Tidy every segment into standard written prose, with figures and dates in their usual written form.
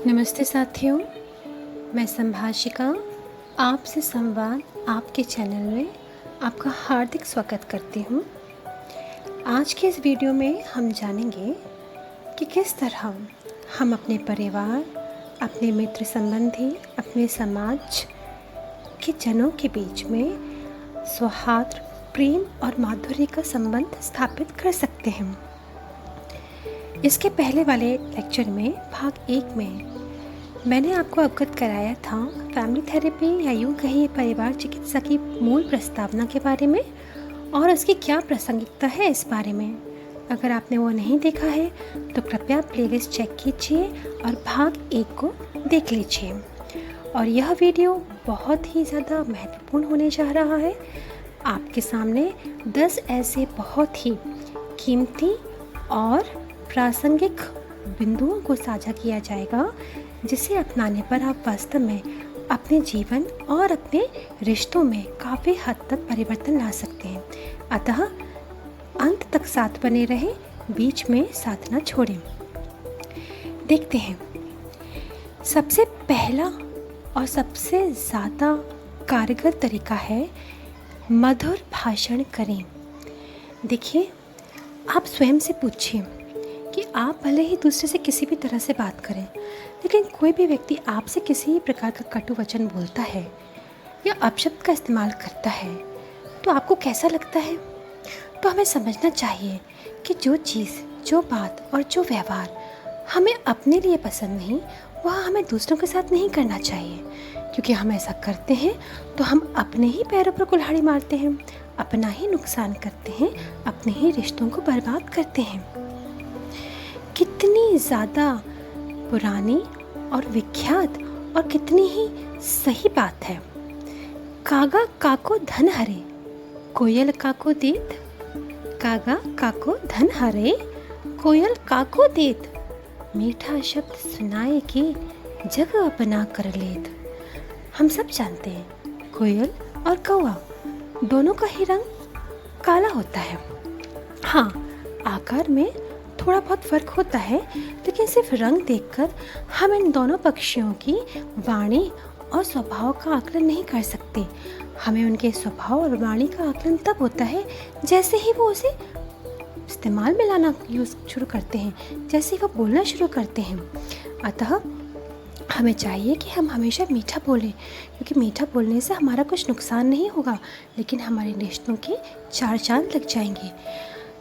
नमस्ते साथियों, मैं संभाषिका आपसे संवाद आपके चैनल में आपका हार्दिक स्वागत करती हूँ। आज के इस वीडियो में हम जानेंगे कि किस तरह हम अपने परिवार, अपने मित्र संबंधी, अपने समाज के जनों के बीच में सौहार्द, प्रेम और माधुर्य का संबंध स्थापित कर सकते हैं। इसके पहले वाले लेक्चर में भाग 1 में मैंने आपको अवगत कराया था फैमिली थेरेपी या यूँ कहिए परिवार चिकित्सा की मूल प्रस्तावना के बारे में और उसकी क्या प्रासंगिकता है इस बारे में। अगर आपने वो नहीं देखा है तो कृपया प्लेलिस्ट चेक कीजिए और भाग 1 को देख लीजिए। और यह वीडियो बहुत ही ज़्यादा महत्वपूर्ण होने जा रहा है। आपके सामने 10 ऐसे बहुत ही कीमती और प्रासंगिक बिंदुओं को साझा किया जाएगा जिसे अपनाने पर आप वास्तव में अपने जीवन और अपने रिश्तों में काफ़ी हद तक परिवर्तन ला सकते हैं। अतः अंत तक साथ बने रहें, बीच में साथ न छोड़ें। देखते हैं, सबसे पहला और सबसे ज़्यादा कारगर तरीका है मधुर भाषण करें। देखिए, आप स्वयं से पूछिए कि आप भले ही दूसरे से किसी भी तरह से बात करें, लेकिन कोई भी व्यक्ति आपसे किसी भी प्रकार का कटु वचन बोलता है या अपशब्द का इस्तेमाल करता है तो आपको कैसा लगता है। तो हमें समझना चाहिए कि जो चीज़, जो बात और जो व्यवहार हमें अपने लिए पसंद नहीं, वह हमें दूसरों के साथ नहीं करना चाहिए, क्योंकि हम ऐसा करते हैं तो हम अपने ही पैरों पर कुल्हाड़ी मारते हैं, अपना ही नुकसान करते हैं, अपने ही रिश्तों को बर्बाद करते हैं। कितनी ज़्यादा पुरानी और विख्यात और कितनी ही सही बात है। कागा काको धन हरे, कोयल काको देत। कागा काको धन हरे, कोयल काको देत। मीठा शब्द सुनाए के जग अपना कर लेत। हम सब जानते हैं कोयल और कौवा दोनों का ही रंग काला होता है। हाँ, आकार में थोड़ा बहुत फ़र्क होता है, लेकिन सिर्फ रंग देखकर हम इन दोनों पक्षियों की वाणी और स्वभाव का आकलन नहीं कर सकते। हमें उनके स्वभाव और वाणी का आकलन तब होता है जैसे ही वो उसे इस्तेमाल में लाना शुरू करते हैं, जैसे ही वो बोलना शुरू करते हैं। अतः हमें चाहिए कि हम हमेशा मीठा बोलें, क्योंकि मीठा बोलने से हमारा कुछ नुकसान नहीं होगा, लेकिन हमारे रिश्तों के 4 चांद लग जाएंगे।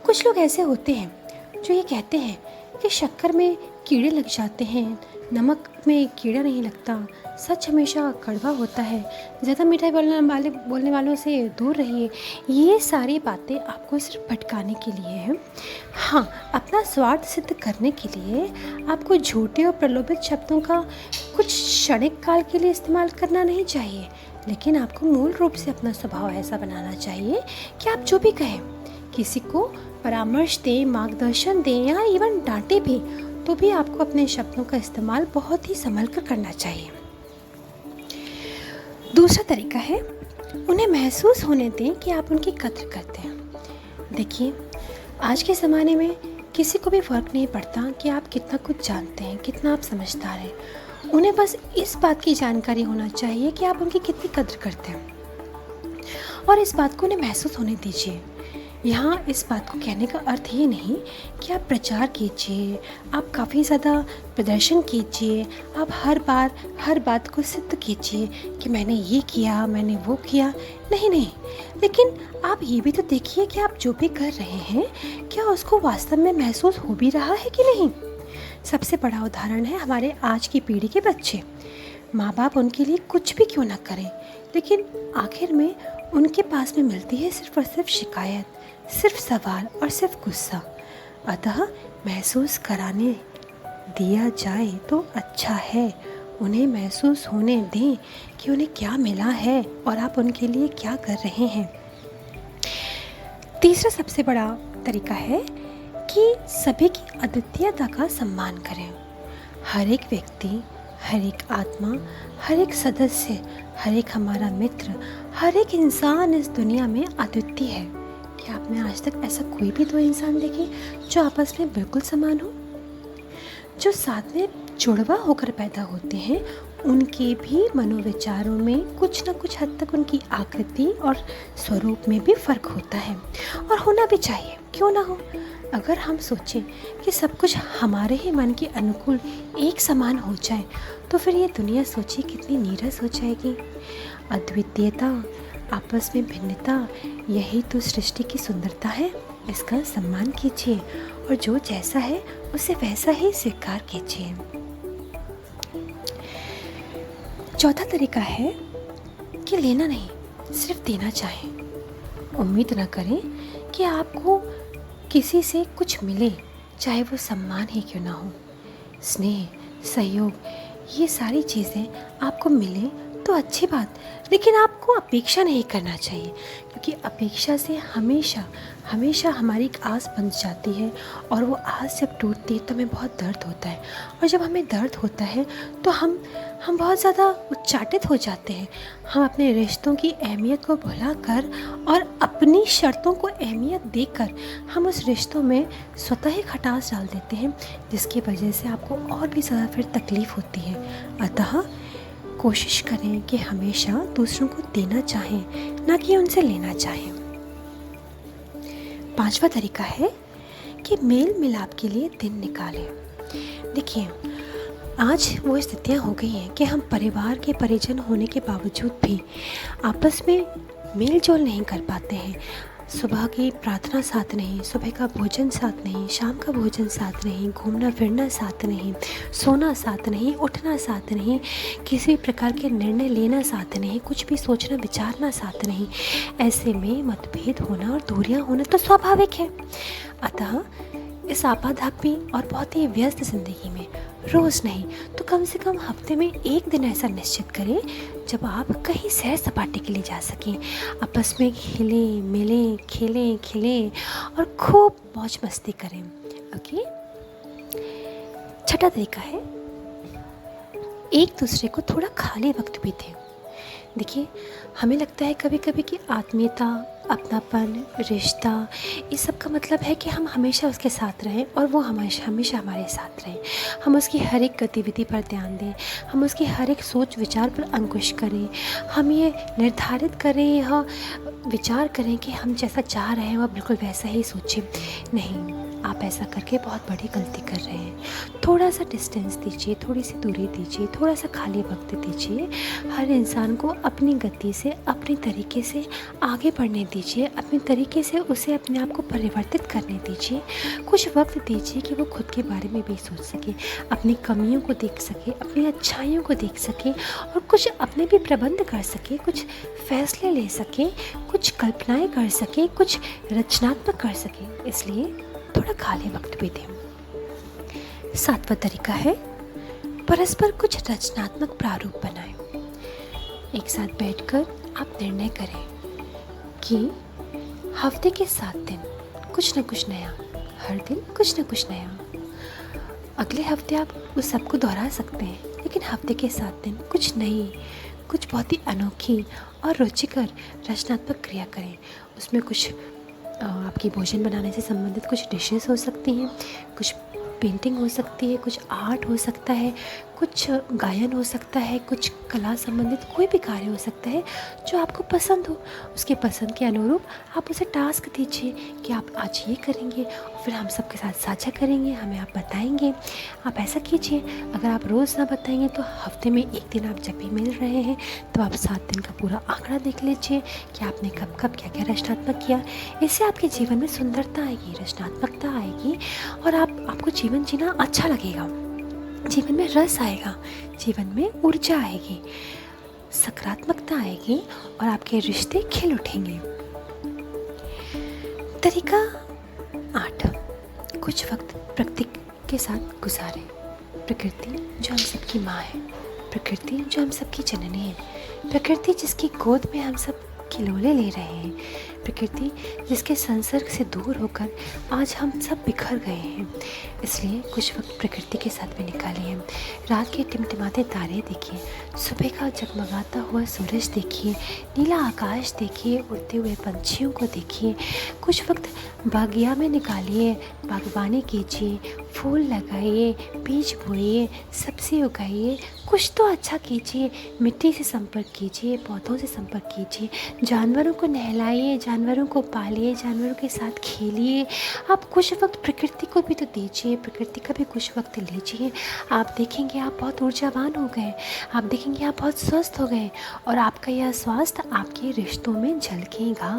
कुछ लोग ऐसे होते हैं जो ये कहते हैं कि शक्कर में कीड़े लग जाते हैं, नमक में कीड़ा नहीं लगता, सच हमेशा कड़वा होता है, ज़्यादा मिठाई बोलने वालों से दूर रहिए। ये सारी बातें आपको सिर्फ भटकाने के लिए हैं। हाँ, अपना स्वार्थ सिद्ध करने के लिए आपको झूठे और प्रलोभित शब्दों का कुछ क्षणिक काल के लिए इस्तेमाल करना नहीं चाहिए, लेकिन आपको मूल रूप से अपना स्वभाव ऐसा बनाना चाहिए कि आप जो भी कहें, किसी को परामर्श दें, मार्गदर्शन दें या इवन डांटे भी, तो भी आपको अपने शब्दों का इस्तेमाल बहुत ही संभल कर करना चाहिए। दूसरा तरीका है उन्हें महसूस होने दें कि आप उनकी कद्र करते हैं। देखिए, आज के ज़माने में किसी को भी फ़र्क नहीं पड़ता कि आप कितना कुछ जानते हैं, कितना आप समझदार हैं। उन्हें बस इस बात की जानकारी होना चाहिए कि आप उनकी कितनी कद्र करते हैं, और इस बात को उन्हें महसूस होने दीजिए। यहाँ इस बात को कहने का अर्थ ये नहीं कि आप प्रचार कीजिए, आप काफ़ी ज़्यादा प्रदर्शन कीजिए, आप हर बात को सिद्ध कीजिए कि मैंने ये किया, मैंने वो किया। नहीं, लेकिन आप ये भी तो देखिए कि आप जो भी कर रहे हैं क्या उसको वास्तव में महसूस हो भी रहा है कि नहीं। सबसे बड़ा उदाहरण है हमारे आज की पीढ़ी के बच्चे। माँ बाप उनके लिए कुछ भी क्यों ना करें, लेकिन आखिर में उनके पास में मिलती है सिर्फ और सिर्फ शिकायत, सिर्फ सवाल और सिर्फ गुस्सा। अतः महसूस कराने दिया जाए तो अच्छा है। उन्हें महसूस होने दें कि उन्हें क्या मिला है और आप उनके लिए क्या कर रहे हैं। तीसरा सबसे बड़ा तरीका है कि सभी की अद्वितीयता का सम्मान करें। हर एक व्यक्ति, हर एक आत्मा, हर एक सदस्य, हर एक हमारा मित्र, हर एक इंसान इस दुनिया में अद्वितीय है। क्या आपने आज तक ऐसा कोई भी 2 इंसान देखे जो आपस में बिल्कुल समान हो? जो साथ में जुड़वा होकर पैदा होते हैं उनके भी मनोविचारों में कुछ न कुछ हद तक उनकी आकृति और स्वरूप में भी फ़र्क होता है, और होना भी चाहिए, क्यों ना हो। अगर हम सोचें कि सब कुछ हमारे ही मन के अनुकूल एक समान हो जाए तो फिर ये दुनिया सोचिए कितनी नीरस हो जाएगी। अद्वितीयता, आपस में भिन्नता, यही तो सृष्टि की सुंदरता है। इसका सम्मान कीजिए और जो जैसा है उसे वैसा ही स्वीकार कीजिए। चौथा तरीका है कि लेना नहीं, सिर्फ देना चाहें। उम्मीद न करें कि आपको किसी से कुछ मिले, चाहे वो सम्मान ही क्यों ना हो। स्नेह, सहयोग, ये सारी चीज़ें आपको मिले तो अच्छी बात, लेकिन आपको अपेक्षा नहीं करना चाहिए, क्योंकि अपेक्षा से हमेशा हमेशा हमारी एक आस बन जाती है, और वो आस जब टूटती है तो हमें बहुत दर्द होता है, और जब हमें दर्द होता है तो हम बहुत ज़्यादा उच्चाटित हो जाते हैं। हम अपने रिश्तों की अहमियत को भुलाकर और अपनी शर्तों को अहमियत देकर हम उस रिश्तों में स्वतः ही खटास डाल देते हैं, जिसकी वजह से आपको और भी ज़्यादा फिर तकलीफ़ होती है। अतः कोशिश करें कि हमेशा दूसरों को देना चाहें, ना कि उनसे लेना चाहें। पांचवा तरीका है कि मेल मिलाप के लिए दिन निकालें। देखिए, आज वो स्थितियाँ हो गई हैं कि हम परिवार के परिजन होने के बावजूद भी आपस में मेल जोल नहीं कर पाते हैं। सुबह की प्रार्थना साथ नहीं, सुबह का भोजन साथ नहीं, शाम का भोजन साथ नहीं, घूमना फिरना साथ नहीं, सोना साथ नहीं, उठना साथ नहीं, किसी प्रकार के निर्णय लेना साथ नहीं, कुछ भी सोचना विचारना साथ नहीं। ऐसे में मतभेद होना और दूरियां होना तो स्वाभाविक है। अतः इस आपाधापी और बहुत ही व्यस्त ज़िंदगी में रोज़ नहीं तो कम से कम हफ्ते में एक दिन ऐसा निश्चित करें जब आप कहीं सैर सपाटे के लिए जा सकें। आपस में खेलें, मिलें, खेलें, खिलें और खूब मौज मस्ती करें। ओके। छठा तरीका है, एक दूसरे को थोड़ा खाली वक्त भी दें। देखिए, हमें लगता है कभी कभी कि आत्मीयता, अपनापन, रिश्ता, इस सब का मतलब है कि हम हमेशा उसके साथ रहें और वो हमेशा हमेशा हमारे साथ रहें। हम उसकी हर एक गतिविधि पर ध्यान दें, हम उसकी हर एक सोच विचार पर अंकुश करें, हम ये निर्धारित करें या विचार करें कि हम जैसा चाह रहे हैं वह बिल्कुल वैसा ही सोचें। नहीं, आप ऐसा करके बहुत बड़ी गलती कर रहे हैं। थोड़ा सा डिस्टेंस दीजिए, थोड़ी सी दूरी दीजिए, थोड़ा सा खाली वक्त दीजिए। हर इंसान को अपनी गति से, अपने तरीके से आगे बढ़ने दीजिए, अपने तरीके से उसे अपने आप को परिवर्तित करने दीजिए। कुछ वक्त दीजिए कि वो खुद के बारे में भी सोच सके, अपनी कमियों को देख सके, अपनी अच्छाइयों को देख सके और कुछ अपने भी प्रबंध कर सके, कुछ फैसले ले सके, कुछ कल्पनाएं कर सके, कुछ रचनात्मक कर सके। इसलिए थोड़ा खाली वक्त भी दें। सातवां तरीका है, परस्पर कुछ रचनात्मक प्रारूप बनाएं। एक साथ बैठकर आप निर्णय करें कि हफ्ते के 7 दिन कुछ न कुछ नया, हर दिन कुछ न कुछ नया। अगले हफ्ते आप उस सब को दोहरा सकते हैं, लेकिन हफ्ते के 7 दिन कुछ नई, कुछ बहुत ही अनोखी और रुचिकर रचनात्मक क्रिया करें। उसमें कुछ आपकी भोजन बनाने से संबंधित कुछ डिशेस हो सकती हैं, कुछ पेंटिंग हो सकती है, कुछ आर्ट हो सकता है, कुछ गायन हो सकता है, कुछ कला संबंधित कोई भी कार्य हो सकता है जो आपको पसंद हो। उसके पसंद के अनुरूप आप उसे टास्क दीजिए कि आप आज ये करेंगे और फिर हम सबके साथ साझा करेंगे, हमें आप बताएंगे। आप ऐसा कीजिए। अगर आप रोज़ ना बताएंगे तो हफ्ते में एक दिन आप जब भी मिल रहे हैं तो आप 7 दिन का पूरा आंकड़ा देख लीजिए कि आपने कब कब क्या क्या रचनात्मक किया। इससे आपके जीवन में सुंदरता आएगी, रचनात्मकता आएगी और आपको जीवन जीना अच्छा लगेगा। जीवन में रस आएगा, जीवन में ऊर्जा आएगी, सकारात्मकता आएगी और आपके रिश्ते खिल उठेंगे। तरीका 8, कुछ वक्त प्रकृति के साथ गुजारें। प्रकृति जो हम सबकी माँ है, प्रकृति जो हम सबकी जननी है, प्रकृति जिसकी गोद में हम सब खिलौने ले रहे हैं, प्रकृति जिसके संसर्ग से दूर होकर आज हम सब बिखर गए हैं। इसलिए कुछ वक्त प्रकृति के साथ भी निकालिए। रात के टिमटिमाते तारे देखिए, सुबह का जगमगाता हुआ सूरज देखिए, नीला आकाश देखिए, उड़ते हुए पंछियों को देखिए। कुछ वक्त बागिया में निकालिए, बागवानी कीजिए, फूल लगाइए, बीज बोइए, सब्जी उगाइए, कुछ तो अच्छा कीजिए। मिट्टी से संपर्क कीजिए, पौधों से संपर्क कीजिए, जानवरों को नहलाइए, जानवरों को पालिए, जानवरों के साथ खेलिए। आप कुछ वक्त प्रकृति को भी तो दीजिए, प्रकृति का भी कुछ वक्त लीजिए। आप देखेंगे आप बहुत ऊर्जावान हो गए, आप देखेंगे आप बहुत स्वस्थ हो गए और आपका यह स्वास्थ्य आपके रिश्तों में झलकेगा।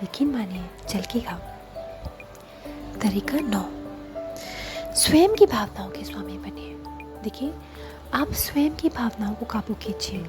यकीन मानिए झलकेगा। तरीका 9, स्वयं की भावनाओं के स्वामी बनिए। देखिए, आप स्वयं की भावनाओं को काबू कीजिए,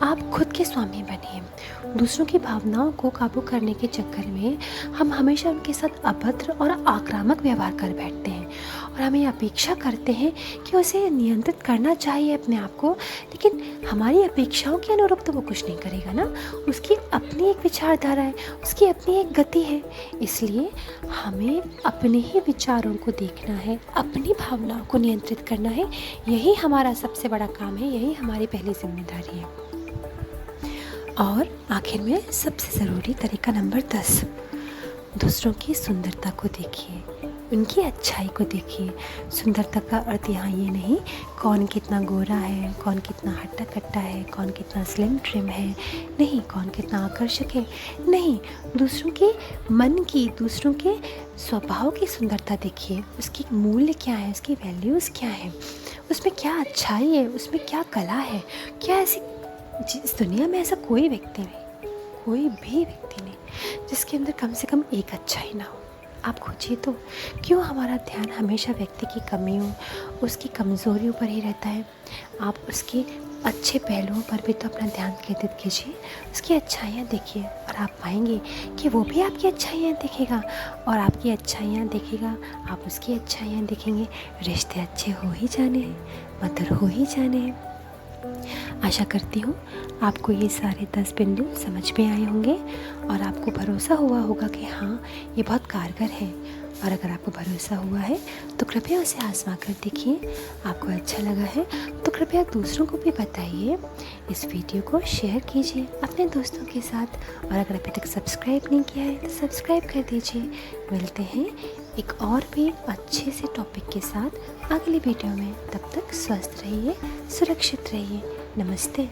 आप खुद के स्वामी बनिए। दूसरों की भावनाओं को काबू करने के चक्कर में हम हमेशा उनके साथ अभद्र और आक्रामक व्यवहार कर बैठते हैं और हमें अपेक्षा करते हैं कि उसे नियंत्रित करना चाहिए अपने आप को, लेकिन हमारी अपेक्षाओं के अनुरूप तो वो कुछ नहीं करेगा ना। उसकी अपनी एक विचारधारा है, उसकी अपनी एक गति है। इसलिए हमें अपने ही विचारों को देखना है, अपनी भावनाओं को नियंत्रित करना है। यही हमारा सबसे बड़ा काम है, यही हमारी पहली जिम्मेदारी है। और आखिर में सबसे ज़रूरी तरीका नंबर 10, दूसरों की सुंदरता को देखिए, उनकी अच्छाई को देखिए। सुंदरता का अर्थ यहाँ ये नहीं कौन कितना गोरा है, कौन कितना हट्टा कट्टा है, कौन कितना स्लिम ट्रिम है, नहीं, कौन कितना आकर्षक है, नहीं। दूसरों के मन की, दूसरों के स्वभाव की सुंदरता देखिए। उसकी मूल्य क्या है, उसकी वैल्यूज़ क्या है, उसमें क्या अच्छाई है, उसमें क्या कला है। क्या ऐसी इस दुनिया में ऐसा कोई व्यक्ति नहीं, कोई भी व्यक्ति नहीं जिसके अंदर कम से कम एक अच्छाई ना हो। आप खोजिए तो। क्यों हमारा ध्यान हमेशा व्यक्ति की कमियों, उसकी कमज़ोरियों पर ही रहता है? आप उसके अच्छे पहलुओं पर भी तो अपना ध्यान केंद्रित कीजिए, उसकी अच्छाइयाँ देखिए और आप पाएंगे कि वो भी आपकी अच्छाइयाँ देखेगा और आपकी अच्छाइयाँ देखेगा, आप उसकी अच्छाइयाँ देखेंगे। रिश्ते अच्छे हो ही जाने हैं, मधुर हो ही जाने हैं। आशा करती हूँ आपको ये सारे 10 बिंदु समझ में आए होंगे और आपको भरोसा हुआ होगा कि हाँ, ये बहुत कारगर है। और अगर आपको भरोसा हुआ है तो कृपया उसे आजमा कर देखिए। आपको अच्छा लगा है तो कृपया दूसरों को भी बताइए। इस वीडियो को शेयर कीजिए अपने दोस्तों के साथ और अगर अभी तक सब्सक्राइब नहीं किया है तो सब्सक्राइब कर दीजिए। मिलते हैं एक और भी अच्छे से टॉपिक के साथ अगली वीडियो में। तब तक स्वस्थ रहिए, सुरक्षित रहिए। नमस्ते।